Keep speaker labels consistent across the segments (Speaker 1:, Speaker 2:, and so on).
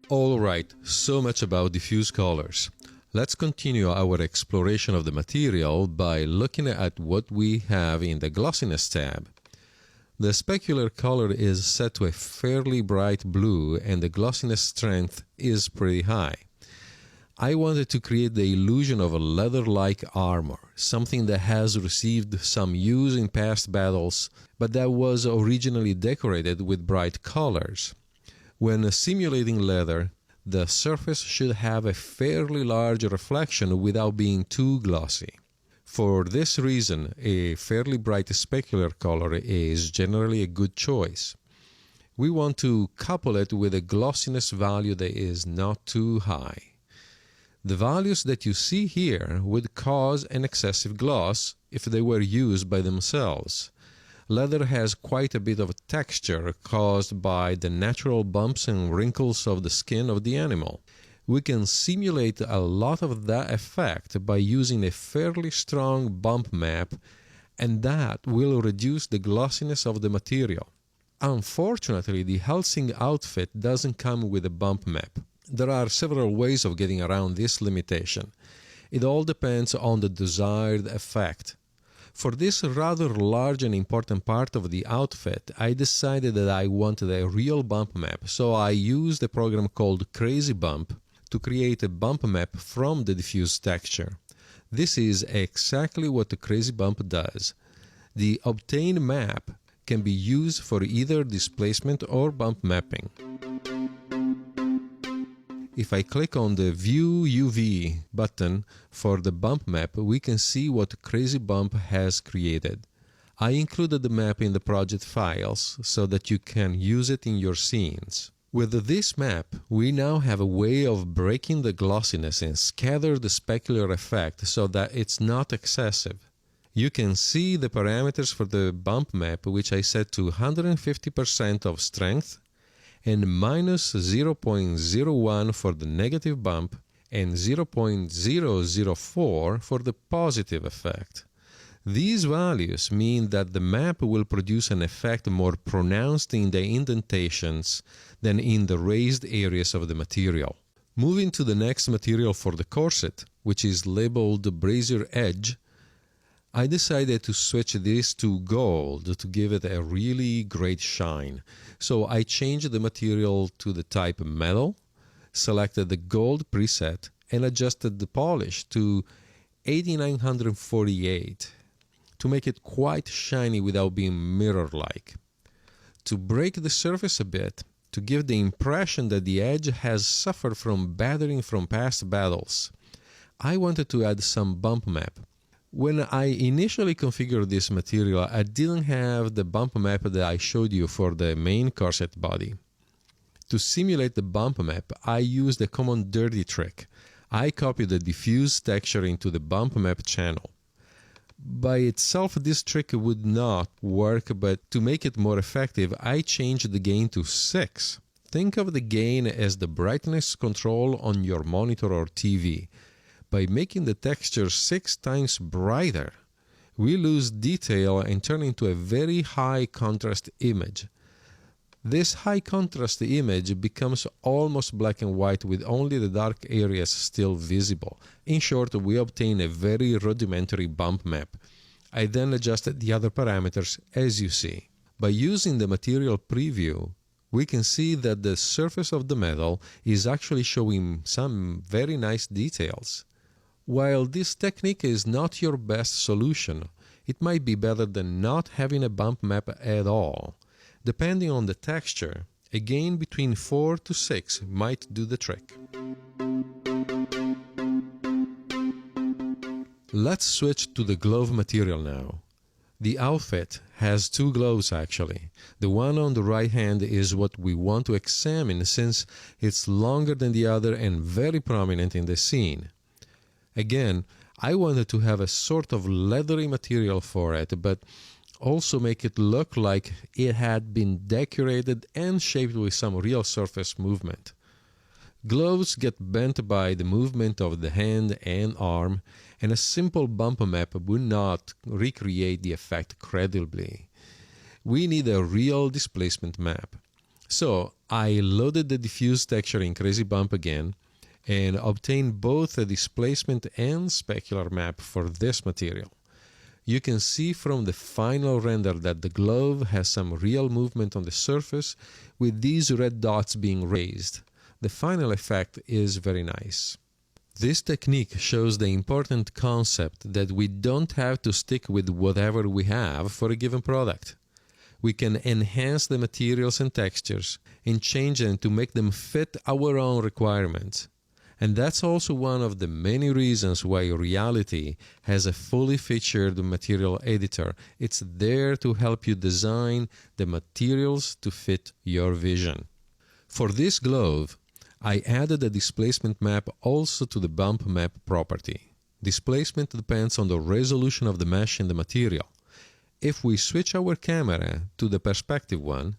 Speaker 1: Alright, so much about diffuse colors. Let's continue our exploration of the material by looking at what we have in the glossiness tab. The specular color is set to a fairly bright blue and the glossiness strength is pretty high. I wanted to create the illusion of a leather-like armor, something that has received some use in past battles, but that was originally decorated with bright colors. When simulating leather, the surface should have a fairly large reflection without being too glossy. For this reason, a fairly bright specular color is generally a good choice. We want to couple it with a glossiness value that is not too high. The values that you see here would cause an excessive gloss if they were used by themselves. Leather has quite a bit of texture caused by the natural bumps and wrinkles of the skin of the animal. We can simulate a lot of that effect by using a fairly strong bump map, and that will reduce the glossiness of the material. Unfortunately, the Helsing outfit doesn't come with a bump map. There are several ways of getting around this limitation. It all depends on the desired effect. For this rather large and important part of the outfit, I decided that I wanted a real bump map, so I used a program called Crazy Bump to create a bump map from the diffuse texture. This is exactly what the Crazy Bump does. The obtained map can be used for either displacement or bump mapping. If I click on the View UV button for the bump map, we can see what Crazy Bump has created. I included the map in the project files so that you can use it in your scenes. With this map, we now have a way of breaking the glossiness and scatter the specular effect so that it's not excessive. You can see the parameters for the bump map, which I set to 150% of strength, and minus 0.01 for the negative bump and 0.004 for the positive effect. These values mean that the map will produce an effect more pronounced in the indentations than in the raised areas of the material. Moving to the next material for the corset, which is labeled Brazier Edge, I decided to switch this to gold to give it a really great shine. So I changed the material to the type metal, selected the gold preset, and adjusted the polish to 8948 to make it quite shiny without being mirror-like. To break the surface a bit, to give the impression that the edge has suffered from battering from past battles, I wanted to add some bump map. When I initially configured this material, I didn't have the bump map that I showed you for the main corset body. To simulate the bump map, I used a common dirty trick. I copied the diffuse texture into the bump map channel. By itself, this trick would not work, but to make it more effective, I changed the gain to 6. Think of the gain as the brightness control on your monitor or TV. By making the texture 6 times brighter, we lose detail and turn into a very high contrast image. This high contrast image becomes almost black and white with only the dark areas still visible. In short, we obtain a very rudimentary bump map. I then adjusted the other parameters as you see. By using the material preview, we can see that the surface of the metal is actually showing some very nice details. While this technique is not your best solution, it might be better than not having a bump map at all. Depending on the texture, a gain between 4 to 6 might do the trick. Let's switch to the glove material now. The outfit has 2 gloves actually. The one on the right hand is what we want to examine since it's longer than the other and very prominent in the scene. Again, I wanted to have a sort of leathery material for it, but also make it look like it had been decorated and shaped with some real surface movement. Gloves get bent by the movement of the hand and arm, and a simple bump map would not recreate the effect credibly. We need a real displacement map. So I loaded the diffuse texture in Crazy Bump again and obtained both a displacement and specular map for this material. You can see from the final render that the glove has some real movement on the surface, with these red dots being raised. The final effect is very nice. This technique shows the important concept that we don't have to stick with whatever we have for a given product. We can enhance the materials and textures and change them to make them fit our own requirements. And that's also one of the many reasons why Reality has a fully featured material editor. It's there to help you design the materials to fit your vision. For this glove, I added a displacement map also to the bump map property. Displacement depends on the resolution of the mesh in the material. If we switch our camera to the perspective one,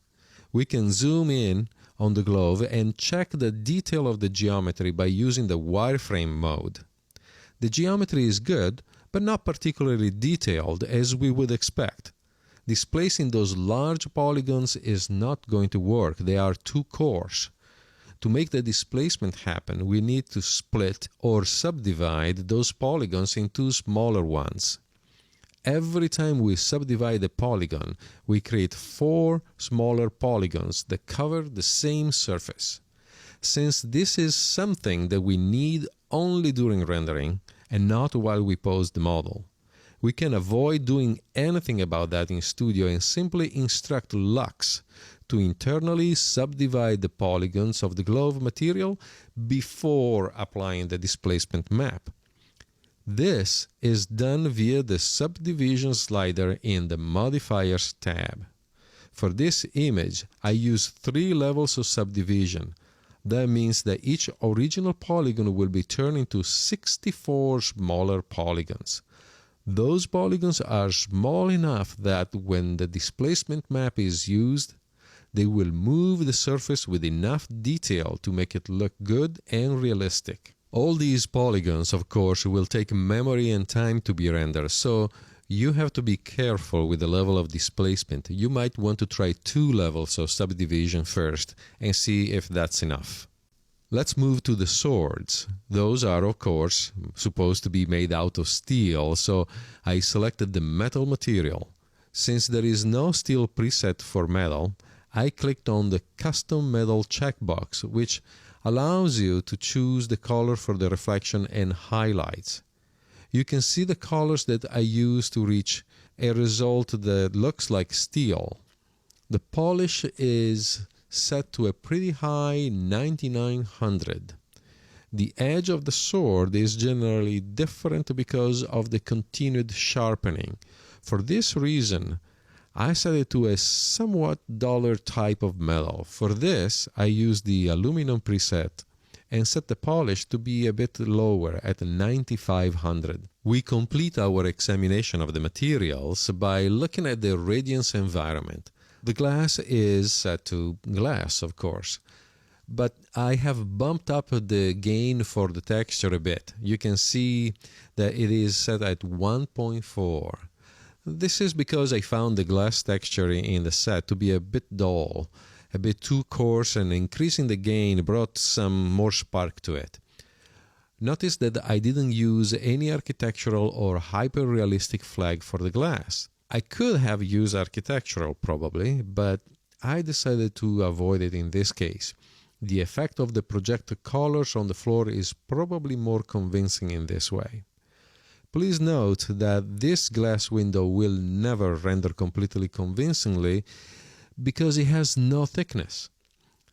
Speaker 1: we can zoom in on the glove and check the detail of the geometry by using the wireframe mode. The geometry is good, but not particularly detailed as we would expect. Displacing those large polygons is not going to work. They are too coarse. To make the displacement happen, we need to split or subdivide those polygons into smaller ones. Every time we subdivide a polygon, we create 4 smaller polygons that cover the same surface. Since this is something that we need only during rendering and not while we pose the model, we can avoid doing anything about that in Studio and simply instruct Lux to internally subdivide the polygons of the glove material before applying the displacement map. This is done via the subdivision slider in the Modifiers tab. For this image, I use 3 levels of subdivision. That means that each original polygon will be turned into 64 smaller polygons. Those polygons are small enough that when the displacement map is used, they will move the surface with enough detail to make it look good and realistic. All these polygons, of course, will take memory and time to be rendered, so you have to be careful with the level of displacement. You might want to try 2 levels of subdivision first and see if that's enough. Let's move to the swords. Those are, of course, supposed to be made out of steel, so I selected the metal material. Since there is no steel preset for metal, I clicked on the Custom Metal checkbox, which allows you to choose the color for the reflection and highlights. You can see the colors that I use to reach a result that looks like steel. The polish is set to a pretty high 9900. The edge of the sword is generally different because of the continued sharpening. For this reason, I set it to a somewhat duller type of metal. For this, I use the aluminum preset and set the polish to be a bit lower at 9500. We complete our examination of the materials by looking at the radiance environment. The glass is set to glass, of course, but I have bumped up the gain for the texture a bit. You can see that it is set at 1.4. This is because I found the glass texture in the set to be a bit dull, a bit too coarse, and increasing the gain brought some more spark to it. Notice that I didn't use any architectural or hyper-realistic flag for the glass. I could have used architectural probably, but I decided to avoid it in this case. The effect of the projected colors on the floor is probably more convincing in this way. Please note that this glass window will never render completely convincingly because it has no thickness.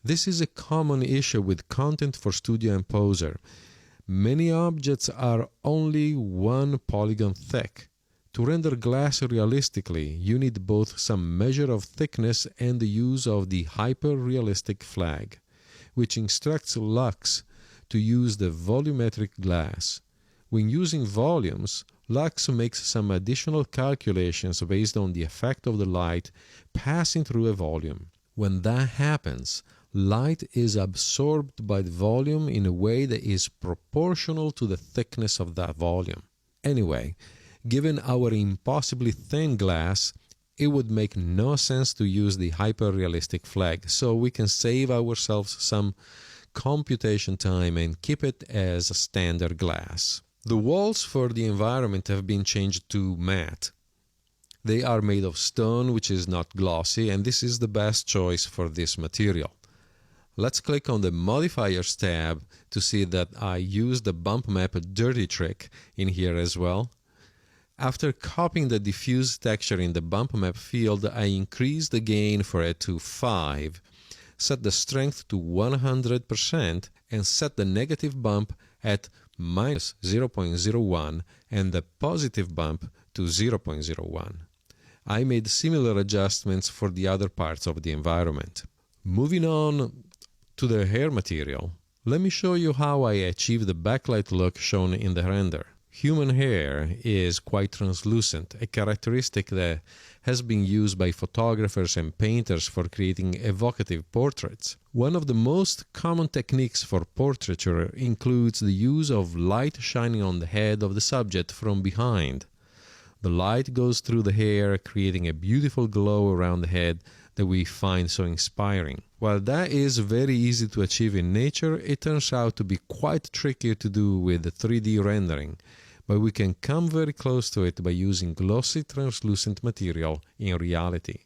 Speaker 1: This is a common issue with content for Studio and Poser. Many objects are only 1 polygon thick. To render glass realistically, you need both some measure of thickness and the use of the hyper-realistic flag, which instructs Lux to use the volumetric glass. When using volumes, Lux makes some additional calculations based on the effect of the light passing through a volume. When that happens, light is absorbed by the volume in a way that is proportional to the thickness of that volume. Anyway, given our impossibly thin glass, it would make no sense to use the hyper-realistic flag, so we can save ourselves some computation time and keep it as a standard glass. The walls for the environment have been changed to matte. They are made of stone, which is not glossy, and this is the best choice for this material. Let's click on the Modifiers tab to see that I use the bump map dirty trick in here as well. After copying the diffuse texture in the bump map field, I increase the gain for it to 5, set the strength to 100%, and set the negative bump at minus 0.01 and the positive bump to 0.01. I made similar adjustments for the other parts of the environment. Moving on to the hair material, let me show you how I achieve the backlight look shown in the render. Human hair is quite translucent, a characteristic that has been used by photographers and painters for creating evocative portraits. One of the most common techniques for portraiture includes the use of light shining on the head of the subject from behind. The light goes through the hair, creating a beautiful glow around the head that we find so inspiring. While that is very easy to achieve in nature, it turns out to be quite tricky to do with 3D rendering, but we can come very close to it by using glossy translucent material in reality.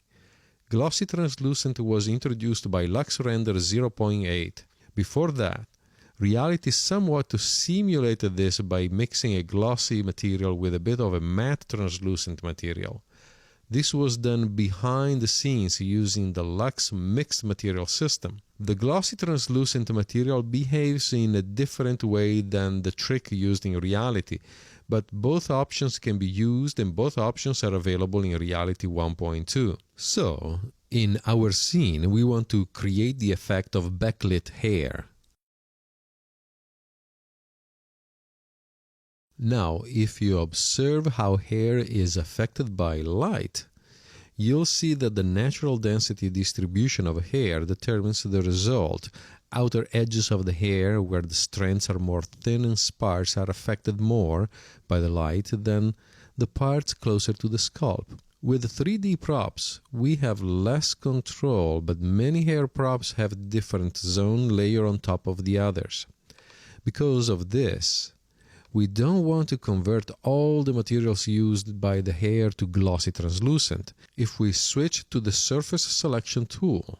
Speaker 1: Glossy translucent was introduced by LuxRender 0.8. Before that, Reality somewhat simulated this by mixing a glossy material with a bit of a matte translucent material. This was done behind the scenes using the Lux mixed material system. The glossy translucent material behaves in a different way than the trick used in Reality, but both options can be used and both options are available in Reality 1.2. So, in our scene, we want to create the effect of backlit hair. Now, if you observe how hair is affected by light, you'll see that the natural density distribution of hair determines the result. Outer edges of the hair, where the strands are more thin and sparse, are affected more by the light than the parts closer to the scalp. With 3D props, we have less control, but many hair props have different zone layer on top of the others. Because of this, we don't want to convert all the materials used by the hair to glossy translucent. If we switch to the surface selection tool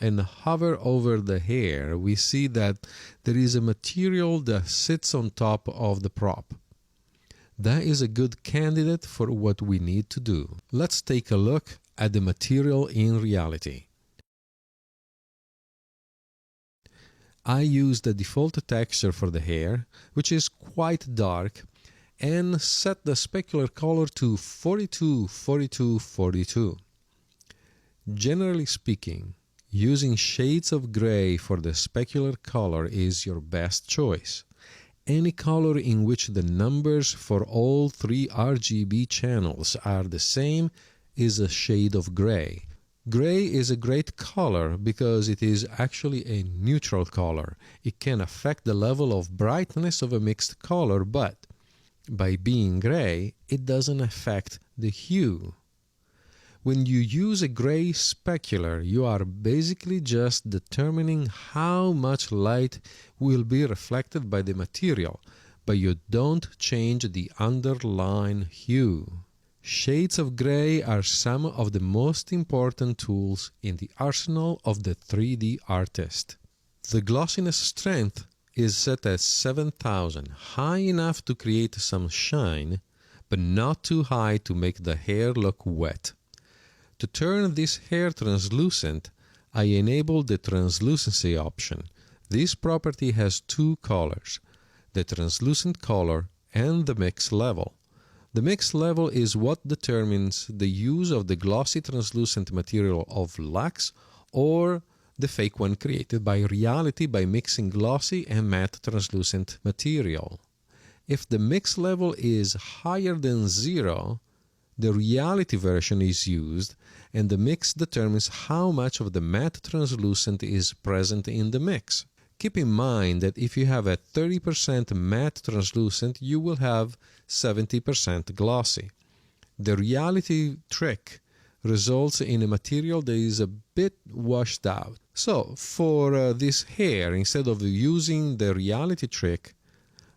Speaker 1: and hover over the hair, we see that there is a material that sits on top of the prop. That is a good candidate for what we need to do. Let's take a look at the material in Reality. I use the default texture for the hair, which is quite dark, and set the specular color to 42, 42, 42. Generally speaking, using shades of gray for the specular color is your best choice. Any color in which the numbers for all three RGB channels are the same is a shade of gray. Gray is a great color because it is actually a neutral color. It can affect the level of brightness of a mixed color, but by being gray, it doesn't affect the hue. When you use a gray specular, you are basically just determining how much light will be reflected by the material, but you don't change the underlying hue. Shades of gray are some of the most important tools in the arsenal of the 3D artist. The glossiness strength is set at 7000, high enough to create some shine, but not too high to make the hair look wet. To turn this hair translucent, I enable the translucency option. This property has two colors, the translucent color and the mix level. The mix level is what determines the use of the glossy translucent material of Lux or the fake one created by Reality by mixing glossy and matte translucent material. If the mix level is higher than 0, the Reality version is used and the mix determines how much of the matte translucent is present in the mix. Keep in mind that if you have a 30% matte translucent, you will have 70% glossy. The reality trick results in a material that is a bit washed out. So for this hair, instead of using the reality trick,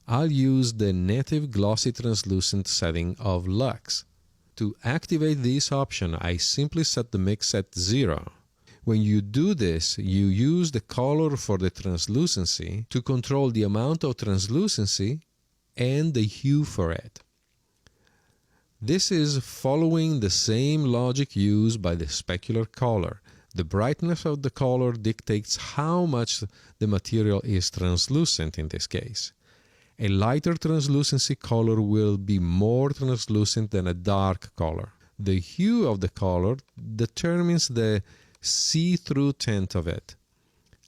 Speaker 1: I'll use the native glossy translucent setting of Lux. To activate this option, I simply set the mix at 0. When you do this, you use the color for the translucency to control the amount of translucency and the hue for it. This is following the same logic used by the specular color. The brightness of the color dictates how much the material is translucent in this case. A lighter translucency color will be more translucent than a dark color. The hue of the color determines the see-through tint of it.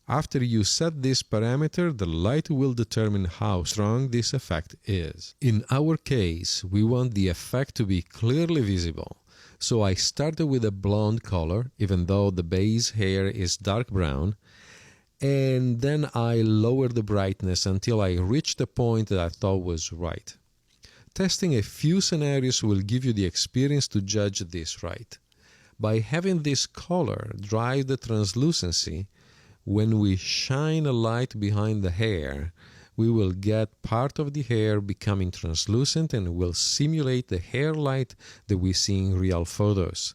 Speaker 1: After you set this parameter, the light will determine how strong this effect is. In our case, we want the effect to be clearly visible, so I started with a blonde color, even though the base hair is dark brown, and then I lowered the brightness until I reached the point that I thought was right. Testing a few scenarios will give you the experience to judge this right. By having this color drive the translucency, when we shine a light behind the hair, we will get part of the hair becoming translucent and will simulate the hair light that we see in real photos.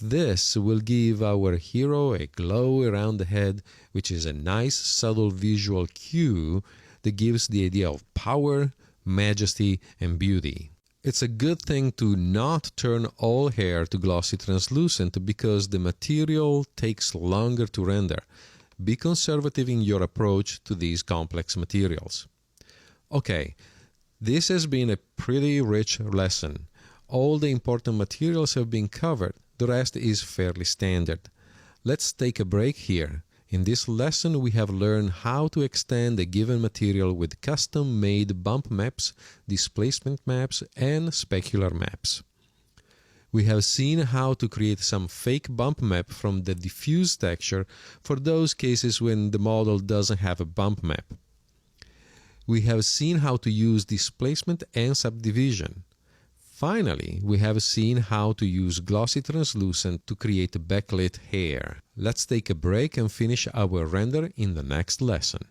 Speaker 1: This will give our hero a glow around the head, which is a nice subtle visual cue that gives the idea of power, majesty, and beauty. It's a good thing to not turn all hair to glossy translucent because the material takes longer to render. Be conservative in your approach to these complex materials. Okay, this has been a pretty rich lesson. All the important materials have been covered. The rest is fairly standard. Let's take a break here. In this lesson, we have learned how to extend a given material with custom-made bump maps, displacement maps, and specular maps. We have seen how to create some fake bump map from the diffuse texture for those cases when the model doesn't have a bump map. We have seen how to use displacement and subdivision. Finally, we have seen how to use glossy translucent to create backlit hair. Let's take a break and finish our render in the next lesson.